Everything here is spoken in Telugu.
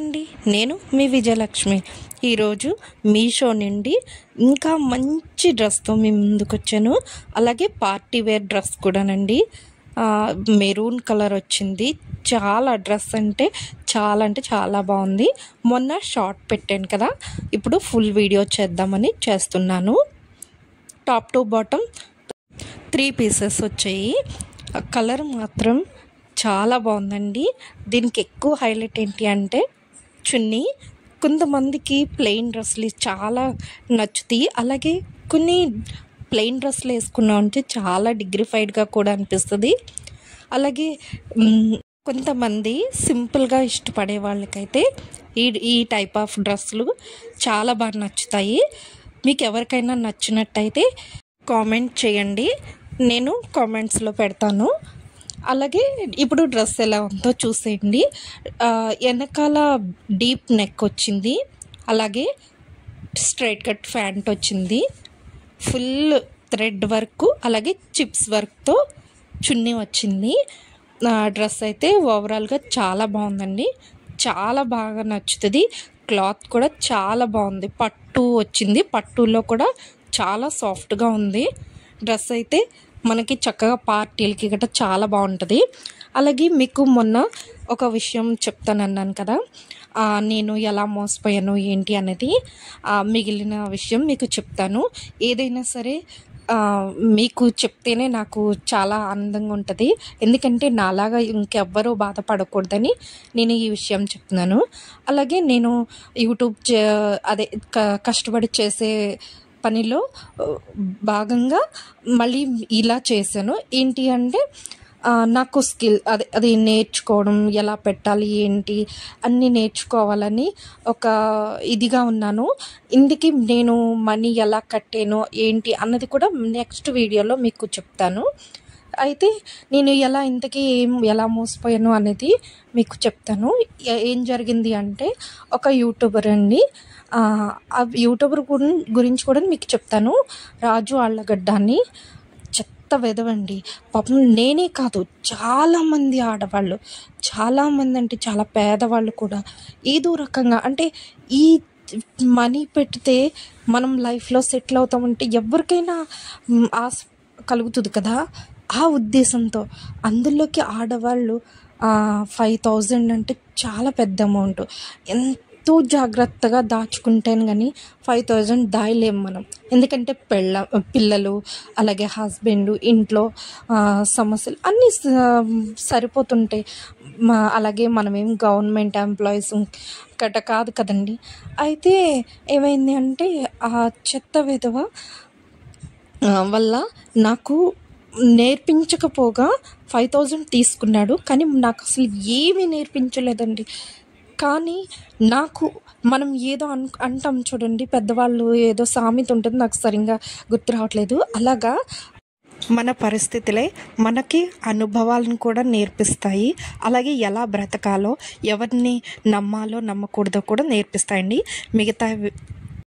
అండి, నేను మీ విజయలక్ష్మి. ఈరోజు మీషో నుండి ఇంకా మంచి డ్రెస్తో మీ ముందుకు వచ్చాను. అలాగే పార్టీ వేర్ డ్రెస్ కూడానండి. మెరూన్ కలర్ వచ్చింది. చాలా డ్రెస్ అంటే చాలా బాగుంది. మొన్న షార్ట్ పెట్టాను కదా, ఇప్పుడు ఫుల్ వీడియో చేద్దామని చేస్తున్నాను. టాప్ టు బాటమ్ 3 పీసెస్ వచ్చాయి. కలర్ మాత్రం చాలా బాగుందండి. దీనికి ఎక్కువ హైలైట్ ఏంటి అంటే చున్నీ. కొంతమందికి ప్లెయిన్ డ్రెస్సులు చాలా నచ్చుతాయి. అలాగే కొన్ని ప్లెయిన్ డ్రెస్సులు వేసుకున్నాం అంటే చాలా డిగ్నిఫైడ్గా కూడా అనిపిస్తుంది. అలాగే కొంతమంది సింపుల్గా ఇష్టపడే వాళ్ళకైతే ఈ టైప్ ఆఫ్ డ్రెస్సులు చాలా బాగా నచ్చుతాయి. మీకు ఎవరికైనా నచ్చినట్టయితే కామెంట్ చేయండి, నేను కామెంట్స్లో పెడతాను. అలాగే ఇప్పుడు డ్రెస్ ఎలా ఉందో చూసేయండి. వెనకాల డీప్ నెక్ వచ్చింది. అలాగే స్ట్రైట్ కట్ ప్యాంట్ వచ్చింది. ఫుల్ థ్రెడ్ వర్క్ అలాగే చిప్స్ వర్క్తో చున్నీ వచ్చింది. డ్రెస్ అయితే ఓవరాల్గా చాలా బాగుందండి. చాలా బాగా నచ్చుతుంది. క్లాత్ కూడా చాలా బాగుంది. పట్టు వచ్చింది. పట్టులో కూడా చాలా సాఫ్ట్గా ఉంది. డ్రెస్ అయితే మనకి చక్కగా పార్టీలకి గట్రా చాలా బాగుంటుంది. అలాగే మీకు మొన్న ఒక విషయం చెప్తానన్నాను కదా, నేను ఎలా మోసపోయాను ఏంటి అనేది. మిగిలిన విషయం మీకు చెప్తాను. ఏదైనా సరే మీకు చెప్తేనే నాకు చాలా ఆనందంగా ఉంటుంది. ఎందుకంటే నాలాగా ఇంకెవ్వరూ బాధపడకూడదని నేను ఈ విషయం చెప్తున్నాను. అలాగే నేను యూట్యూబ్ కష్టపడి చేసే పనిలో భాగంగా మళ్ళీ ఇలా చేశాను. ఏంటి అంటే నాకు స్కిల్ అది నేర్చుకోవడం, ఎలా పెట్టాలి ఏంటి అన్నీ నేర్చుకోవాలని ఒక ఇదిగా ఉన్నాను. ఇందుకు నేను మనీ ఎలా కట్టాను ఏంటి అన్నది కూడా నెక్స్ట్ వీడియోలో మీకు చెప్తాను. అయితే నేను ఎలా మోసపోయాను అనేది మీకు చెప్తాను. ఏం జరిగింది అంటే ఒక యూట్యూబర్ అండి, ఆ యూట్యూబర్ గురించి కూడా మీకు చెప్తాను. రాజు ఆళ్ళగడ్డ అని చెత్త వెదవండి. పాపం నేనే కాదు, చాలామంది ఆడవాళ్ళు, చాలామంది అంటే చాలా పేదవాళ్ళు కూడా ఏదో రకంగా అంటే ఈ మనీ పెడితే మనం లైఫ్లో సెటిల్ అవుతామంటే ఎవరికైనా ఆశ కలుగుతుంది కదా, ఆ ఉద్దేశంతో అందులోకి ఆడవాళ్ళు 5,000 అంటే చాలా పెద్ద అమౌంట్. ఎంతో జాగ్రత్తగా దాచుకుంటేను కానీ 5,000 దాయలేం మనం. ఎందుకంటే పిల్లలు అలాగే హస్బెండ్, ఇంట్లో సమస్యలు అన్నీ సరిపోతుంటాయి. అలాగే మనమేం గవర్నమెంట్ ఎంప్లాయీస్ గట్ట కాదు కదండి. అయితే ఏమైంది అంటే ఆ చెత్త విధవ వల్ల నాకు నేర్పించకపోగా 5,000 తీసుకున్నాడు. కానీ నాకు అసలు ఏమీ నేర్పించలేదండి. కానీ నాకు మనం ఏదో అంటాం చూడండి, పెద్దవాళ్ళు ఏదో సామెత ఉంటుంది, నాకు సరిగ్గా గుర్తు రావట్లేదు. అలాగా మన పరిస్థితులే మనకి అనుభవాలను కూడా నేర్పిస్తాయి. అలాగే ఎలా బ్రతకాలో, ఎవరిని నమ్మాలో నమ్మకూడదో కూడా నేర్పిస్తాయండి. మిగతా